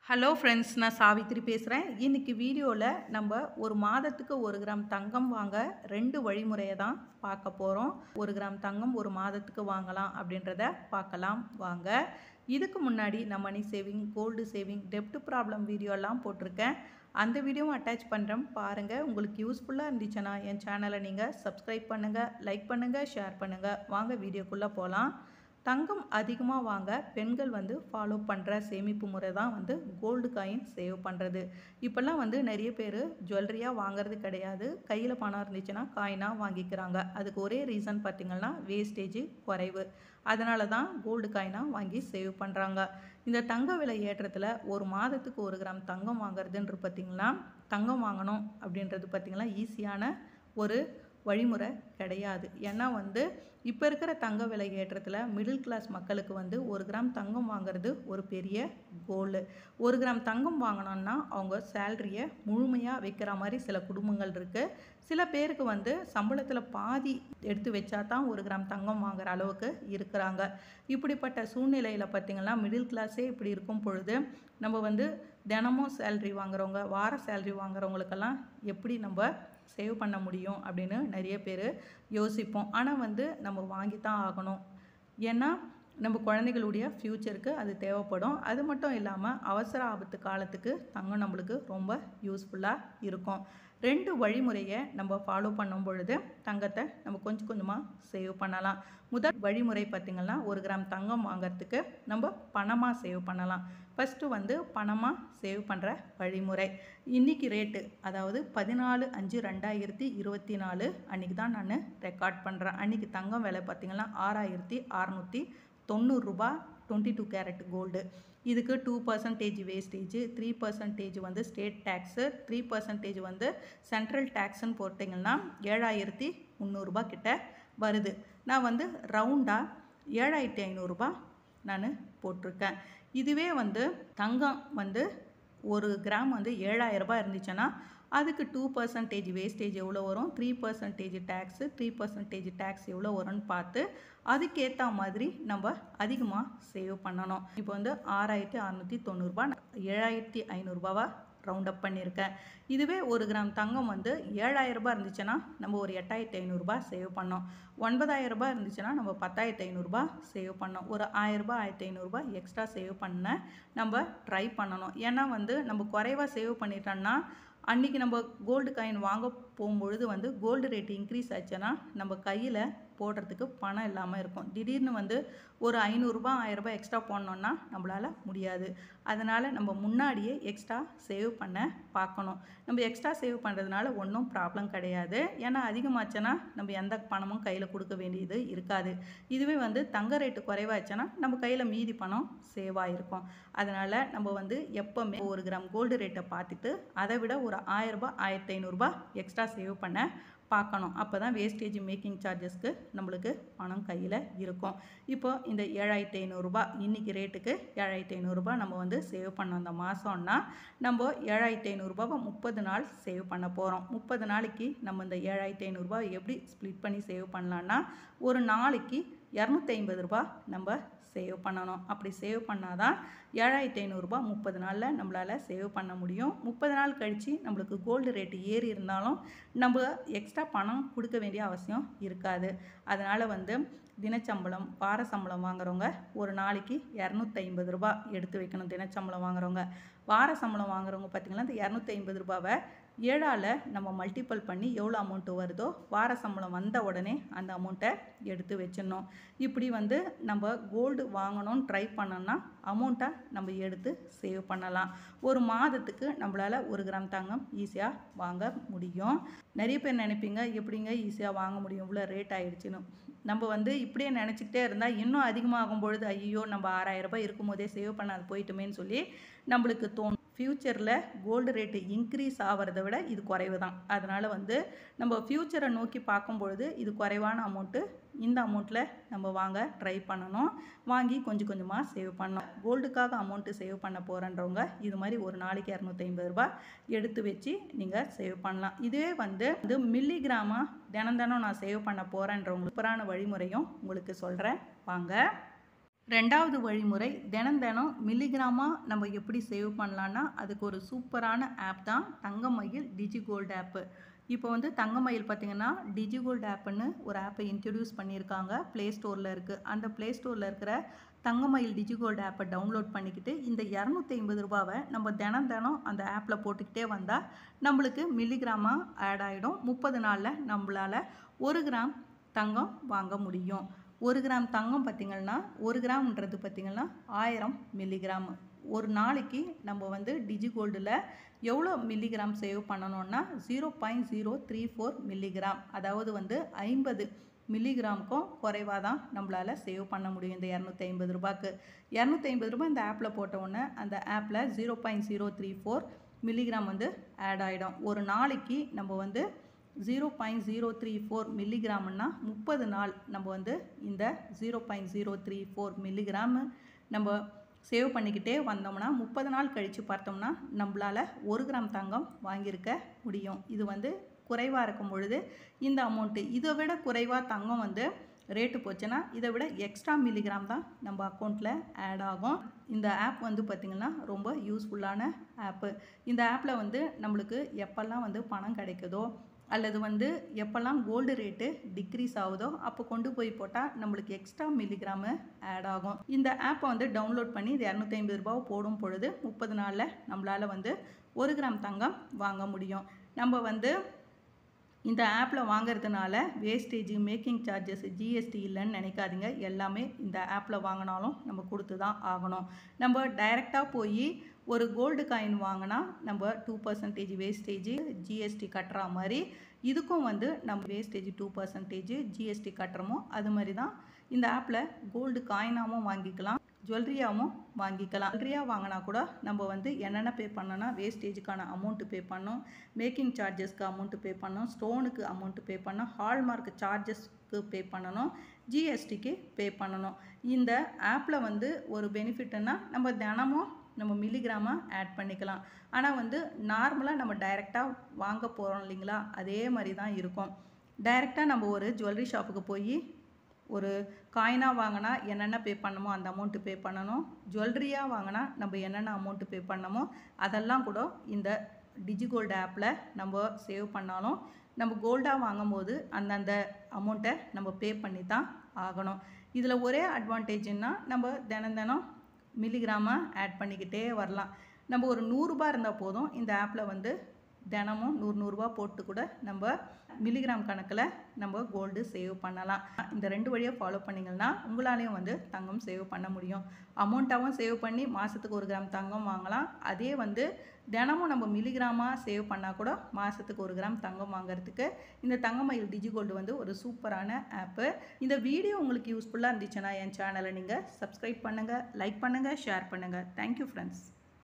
Hello friends, நான் சாவித்திரி பேசுகிறேன். இன்னைக்கு வீடியோவில் நம்ம ஒரு மாதத்துக்கு 1 கிராம் தங்கம் வாங்க 2 வழிமுறையை தான் பார்க்க போகிறோம். 1 கிராம் தங்கம் ஒரு மாதத்துக்கு வாங்கலாம் அப்படின்றத பார்க்கலாம் வாங்க. இதுக்கு முன்னாடி நான் மணி சேவிங், கோல்டு சேவிங், டெப்ட் ப்ராப்ளம் வீடியோலாம் போட்டிருக்கேன். அந்த வீடியோவும் அட்டாச் பண்ணுறேன் பாருங்கள். உங்களுக்கு யூஸ்ஃபுல்லாக இருந்துச்சுன்னா என் சேனலை நீங்கள் சப்ஸ்கிரைப் பண்ணுங்கள், லைக் பண்ணுங்கள், ஷேர் பண்ணுங்கள். வாங்க வீடியோக்குள்ளே போகலாம். தங்கம் அதிகமாக வாங்க பெண்கள் ஃபாலோ பண்ணுற சேமிப்பு முறை தான் கோல்டு காயின் சேவ் பண்ணுறது. இப்போல்லாம் நிறைய பேர் ஜுவல்லரியாக வாங்குறது கிடையாது. கையில் பணம் இருந்துச்சுன்னா காயினாக வாங்கிக்கிறாங்க. அதுக்கு ஒரே ரீசன் பார்த்திங்கன்னா வேஸ்டேஜ் குறைவு. அதனால தான் கோல்டு காயினாக வாங்கி சேவ் பண்ணுறாங்க. இந்த தங்க விலை ஏற்றத்தில் ஒரு மாதத்துக்கு 1 கிராம் தங்கம் வாங்குறதுன்றது பார்த்திங்கன்னா, தங்கம் வாங்கணும் அப்படின்றது பார்த்திங்கன்னா ஈஸியான ஒரு வழிமுறை கிடையாது. ஏன்னா இப்போ இருக்கிற தங்க விலை ஏற்றத்தில் மிடில் கிளாஸ் மக்களுக்கு 1 கிராம் தங்கம் வாங்குறது ஒரு பெரிய கோல். 1 கிராம் தங்கம் வாங்கினோன்னா அவங்க சேலரியை முழுமையாக வைக்கிற மாதிரி சில குடும்பங்கள் இருக்குது. சில பேருக்கு சம்பளத்தில் பாதி எடுத்து வச்சா தான் 1 கிராம் தங்கம் வாங்குற அளவுக்கு இருக்கிறாங்க. இப்படிப்பட்ட சூழ்நிலையில் பார்த்திங்கன்னா மிடில் கிளாஸே இப்படி இருக்கும் பொழுது நம்ம தினமும் சேலரி வாங்குறவங்க, வார சேலரி வாங்குறவங்களுக்கெல்லாம் எப்படி நம்ம சேவ் பண்ண முடியும் அப்படின்னு நிறைய பேர் யோசிப்போம். ஆனால் நம்ம வாங்கி தான் ஆகணும். ஏன்னா நம்ம குழந்தைகளுடைய ஃப்யூச்சருக்கு அது தேவைப்படும். அது மட்டும் இல்லாமல் அவசர ஆபத்து காலத்துக்கு தங்கம் நம்மளுக்கு ரொம்ப யூஸ்ஃபுல்லாக இருக்கும். 2 வழிமுறையை நம்ம ஃபாலோ பண்ணும் பொழுது தங்கத்தை நம்ம கொஞ்சம் கொஞ்சமாக சேவ் பண்ணலாம். முதல் வழிமுறை பார்த்திங்கன்னா 1 கிராம் தங்கம் வாங்கிறதுக்கு நம்ம பணமாக சேவ் பண்ணலாம். ஃபஸ்ட்டு பணமாக சேவ் பண்ணுற வழிமுறை. இன்றைக்கி ரேட்டு, அதாவது 14/5/2024 அன்றைக்கி தான் நான் ரெக்கார்ட் பண்ணுறேன். அன்றைக்கி தங்கம் விலை பார்த்திங்கன்னா 6690 ரூபா. 22 கேரட் கோல்டு. இதுக்கு 2% வேஸ்டேஜ், 3% ஸ்டேட் டேக்ஸு, 3% சென்ட்ரல் டேக்ஸுன்னு போட்டிங்கன்னா 7300 ரூபா கிட்ட வருது. நான் ரவுண்டாக 7500 ரூபா நான் போட்டிருக்கேன். இதுவே தங்கம் 1 கிராம் 7000 ரூபாய் இருந்துச்சுன்னா அதுக்கு 2% வேஸ்டேஜ் எவ்வளோ வரும், 3% டேக்ஸு, 3% டேக்ஸ் எவ்வளோ வரும்னு பார்த்து அதுக்கேற்ற மாதிரி நம்ம அதிகமாக சேவ் பண்ணணும். இப்போ 6690 ரூபா, 7500 ரூபாவா ரவுண்ட் அப் பண்ணியிருக்கேன். இதுவே 1 கிராம் தங்கம் 7000 ரூபாய் இருந்துச்சுன்னா நம்ம ஒரு 8500 ரூபாய் சேவ் பண்ணோம். 9000 ரூபாய் இருந்துச்சுன்னா நம்ம 10500 ரூபாய் சேவ் பண்ணோம். ஒரு 1000 ரூபாய் 1500 ரூபாய் எக்ஸ்ட்ரா சேவ் பண்ண நம்ம ட்ரை பண்ணணும். ஏன்னா நம்ம குறைவாக சேவ் பண்ணிட்டோம்னா அன்றைக்கி நம்ம கோல்டு காயின் வாங்க போகும்பொழுது கோல்டு ரேட் இன்க்ரீஸ் ஆச்சுன்னா நம்ம கையில் போடுறதுக்கு பணம் இல்லாமல் இருக்கும். திடீர்னு ஒரு 500 ரூபாய் 1000 ரூபாய் எக்ஸ்ட்ரா போடணுன்னா நம்மளால் முடியாது. அதனால் நம்ம முன்னாடியே எக்ஸ்ட்ரா சேவ் பண்ண பார்க்கணும். நம்ம எக்ஸ்ட்ரா சேவ் பண்ணுறதுனால ஒன்றும் ப்ராப்ளம் கிடையாது. ஏன்னா அதிகமாச்சுன்னா நம்ம எந்த பணமும் கையில் கொடுக்க வேண்டியது இருக்காது. இதுவே தங்க ரேட்டு குறைவாச்சுன்னா நம்ம கையில் மீதி பணம் சேவ் ஆகிருக்கும். அதனால் நம்ம எப்போவுமே 1 கிராம் கோல்டு ரேட்டை பார்த்துட்டு அதை விட ஒரு 1000 ரூபாய் 1500 ரூபாய் எக்ஸ்ட்ரா சேவ் பண்ண பார்க்கணும். அப்போ தான் வேஸ்டேஜ் மேக்கிங் சார்ஜஸ்க்கு நம்மளுக்கு பணம் கையில் இருக்கும். இப்போது இந்த 7500 ரூபாய் இன்றைக்கி ரேட்டுக்கு 7500 ரூபாய் நம்ம சேவ் பண்ண அந்த மாதம்னா நம்ம 7500 ரூபாவை 30 நாள் சேவ் பண்ண போகிறோம். 30 நாளைக்கு நம்ம இந்த 7500 ரூபாய் எப்படி ஸ்ப்ளிட் பண்ணி சேவ் பண்ணலான்னா ஒரு நாளைக்கு 250 ரூபாய் நம்ம சேவ் பண்ணணும். அப்படி சேவ் பண்ணால் தான் 7500 ரூபாய் 30 நாளில் நம்மளால் சேவ் பண்ண முடியும். 30 நாள் கழித்து நம்மளுக்கு கோல்டு ரேட்டு ஏறி இருந்தாலும் நம்ம எக்ஸ்ட்ரா பணம் கொடுக்க வேண்டிய அவசியம் இருக்காது. அதனால் தினச்சம்பளம், வார சம்பளம் வாங்குறவங்க ஒரு நாளைக்கு 250 ரூபாய் எடுத்து வைக்கணும். தினச்சம்பளம் வாங்குறவங்க, வார சம்பளம் வாங்குறவங்க பார்த்திங்கன்னா இந்த 250 ரூபாவை 7ஆல் நம்ம மல்டிபிள் பண்ணி எவ்வளோ அமௌண்ட்டு வருதோ வார சம்பளம் வந்த உடனே அந்த அமௌண்ட்டை எடுத்து வச்சிடணும். இப்படி நம்ம கோல்டு வாங்கணும்னு ட்ரை பண்ணோம்னா அமௌண்ட்டை நம்ம எடுத்து சேவ் பண்ணலாம். ஒரு மாதத்துக்கு நம்மளால் 1 கிராம் தங்கம் ஈஸியாக வாங்க முடியும். நிறைய பேர் நினைப்பீங்க, எப்படிங்க ஈஸியாக வாங்க முடியும், இவ்வளோ ரேட் ஆகிடுச்சின்னு. நம்ம இப்படியே நினச்சிக்கிட்டே இருந்தால் இன்னும் அதிகமாகும் பொழுது ஐயோ நம்ம 6000 ரூபாய் இருக்கும் போதே சேவ் பண்ண அது போயிட்டுமேன்னு சொல்லி நம்மளுக்கு தோணும். ஃப்யூச்சரில் கோல்டு ரேட்டு இன்க்ரீஸ் ஆகிறத விட இது குறைவு தான். அதனால் நம்ம ஃப்யூச்சரை நோக்கி பார்க்கும்பொழுது இது குறைவான அமௌண்ட்டு, இந்த அமௌண்ட்டில் நம்ம வாங்க ட்ரை பண்ணணும். வாங்கி கொஞ்சம் கொஞ்சமாக சேவ் பண்ணணும். கோல்டுக்காக அமௌண்ட்டு சேவ் பண்ண போகிறன்றவங்க இது மாதிரி ஒரு நாளைக்கு 250 ரூபாய் எடுத்து வச்சு நீங்கள் சேவ் பண்ணலாம். இதுவே மில்லிகிராமாக தினம் தினம் நான் சேவ் பண்ண போகிறேன்றவங்க சூப்பரான வழிமுறையும் உங்களுக்கு சொல்கிறேன் வாங்க. ரெண்டாவது வழிமுறை தினம் தினம் மில்லிகிராமாக நம்ம எப்படி சேவ் பண்ணலான்னா அதுக்கு ஒரு சூப்பரான ஆப் தான் தங்கமயில் டிஜிகோல்டு ஆப்பு. இப்போ வந்து தங்கமயில் பார்த்திங்கன்னா டிஜிகோல்டு ஆப்புன்னு ஒரு ஆப்பை இன்ட்ரடியூஸ் பண்ணியிருக்காங்க. ப்ளே ஸ்டோரில் இருக்குது. அந்த ப்ளே ஸ்டோரில் இருக்கிற தங்கமயில் டிஜிகோல்டு ஆப்பை டவுன்லோட் பண்ணிக்கிட்டு இந்த 250 ரூபாவை நம்ம தினம் தினம் அந்த ஆப்பில் போட்டுக்கிட்டே வந்தால் நம்மளுக்கு மில்லிகிராமாக ஆட் ஆகிடும். 30 நாளில் நம்மளால் 1 கிராம் தங்கம் வாங்க முடியும். 1 கிராம் தங்கம் பார்த்திங்கன்னா 1 கிராம்ன்றது பார்த்திங்கன்னா 1000 மில்லிகிராம். ஒரு நாளைக்கு நம்ம வந்து டிஜிகோல்டில் எவ்வளோ மில்லிகிராம் சேவ் பண்ணணும்னா 0.034 மில்லிகிராம், அதாவது வந்து 50 மில்லிகிராமுக்கும் குறைவாக தான் நம்மளால் சேவ் பண்ண முடியும் இந்த 250 ரூபாய்க்கு. 250 ரூபாய் இந்த ஆப்பில் போட்டவுடனே அந்த ஆப்பில் 0.034 மில்லிகிராம் வந்து ஆட் ஆகிடும். ஒரு நாளைக்கு நம்ம வந்து 0.034 மில்லிகிராம்னா 30 நாள் நம்ம வந்து இந்த 0.034 மில்லிகிராம் நம்ம சேவ் பண்ணிக்கிட்டே வந்தோம்னா 30 நாள் கழித்து பார்த்தோம்னா நம்மளால் 1 கிராம் தங்கம் வாங்கியிருக்க முடியும். இது வந்து குறைவாக இருக்கும் பொழுது இந்த அமௌண்ட்டு, இதை விட குறைவாக தங்கம் வந்து ரேட்டு போச்சுன்னா இதை விட எக்ஸ்ட்ரா மில்லிகிராம் தான் நம்ம அக்கௌண்ட்டில் ஆட் ஆகும். இந்த ஆப் வந்து பார்த்திங்கன்னா ரொம்ப யூஸ்ஃபுல்லான ஆப்பு. இந்த ஆப்பில் வந்து நம்மளுக்கு எப்போல்லாம் வந்து பணம் கிடைக்குதோ அல்லது வந்து எப்போல்லாம் கோல்டு ரேட்டு டிக்ரீஸ் ஆகுதோ அப்போ கொண்டு போய் போட்டால் நம்மளுக்கு எக்ஸ்ட்ரா மில்லிகிராமு ஆட் ஆகும். இந்த ஆப்பை வந்து டவுன்லோட் பண்ணி இது 250 ரூபாவை போடும் பொழுது 30 நாளில் நம்மளால் வந்து 1 கிராம் தங்கம் வாங்க முடியும். நம்ம வந்து இந்த ஆப்பில் வாங்கிறதுனால வேஸ்டேஜ், மேக்கிங் சார்ஜஸ், ஜிஎஸ்டி இல்லைன்னு நினைக்காதீங்க. எல்லாமே இந்த ஆப்பில் வாங்கினாலும் நம்ம கொடுத்து தான் ஆகணும். நம்ம டைரெக்டாக போய் ஒரு கோல்டு காயின் வாங்கினா நம்ம 2% வேஸ்டேஜ் ஜிஎஸ்டி கட்டுற மாதிரி இதுக்கும் வந்து நம்ம வேஸ்டேஜ் 2% ஜிஎஸ்டி கட்டுறோமோ அது மாதிரி தான் இந்த ஆப்பில் கோல்டு காயினாகவும் வாங்கிக்கலாம், ஜுவல்லரியாகவும் வாங்கிக்கலாம். ஜுவல்லரியாக வாங்கினா கூட நம்ம வந்து என்னென்ன பே பண்ணோன்னா வேஸ்டேஜுக்கான அமௌண்ட்டு பே பண்ணோம், மேக்கிங் சார்ஜஸ்க்கு அமௌண்ட்டு பே பண்ணோம், ஸ்டோனுக்கு அமௌண்ட்டு பே பண்ணோம், ஹால்மார்க் சார்ஜஸ்க்கு பே பண்ணணும், ஜிஎஸ்டிக்கு பே பண்ணணும். இந்த ஆப்பில் வந்து ஒரு பெனிஃபிட்னா நம்ம தினமும் நம்ம மில்லிகிராமாக ஆட் பண்ணிக்கலாம். ஆனால் வந்து நார்மலாக நம்ம டைரெக்டாக வாங்க போகிறோம் இல்லைங்களா, அதே மாதிரி தான் இருக்கும். டைரெக்டாக நம்ம ஒரு ஜுவல்லரி ஷாப்புக்கு போய் ஒரு காயினாக வாங்கினா என்னென்ன பே பண்ணமோ அந்த அமௌண்ட்டு பே பண்ணணும். ஜுவல்லரியாக வாங்கினா நம்ம என்னென்ன அமௌண்ட்டு பே பண்ணமோ அதெல்லாம் கூட இந்த டிஜிகோல்டு ஆப்பில் நம்ம சேவ் பண்ணாலும் நம்ம கோல்டாக வாங்கும் போது அந்தந்த அமௌண்ட்டை நம்ம பே பண்ணி தான் ஆகணும். இதில் ஒரே அட்வான்டேஜ்னா நம்ம தினம் மில்லிகிராமாக ஆட் பண்ணிக்கிட்டே வரலாம். நம்ம ஒரு 100 ரூபாய் இருந்தால் போதும் இந்த ஆப்பில் வந்து தினமும் 100 ரூபா போட்டு கூட நம்ம மில்லிகிராம் கணக்கில் நம்ம கோல்டு சேவ் பண்ணலாம். இந்த 2 வழியை ஃபாலோ பண்ணிங்கன்னா உங்களாலேயும் வந்து தங்கம் சேவ் பண்ண முடியும். அமௌண்ட்டாகவும் சேவ் பண்ணி மாதத்துக்கு 1 கிராம் தங்கம் வாங்கலாம். அதே வந்து தினமும் நம்ம மில்லிகிராமாக சேவ் பண்ணால் கூட மாதத்துக்கு 1 கிராம் தங்கம் வாங்குறதுக்கு இந்த தங்கமயில் டிஜிகோல்டு வந்து ஒரு சூப்பரான ஆப்பு. இந்த வீடியோ உங்களுக்கு யூஸ்ஃபுல்லாக இருந்துச்சுன்னா என் சேனலை நீங்கள் சப்ஸ்கிரைப் பண்ணுங்கள், லைக் பண்ணுங்கள், ஷேர் பண்ணுங்கள். Thank you friends.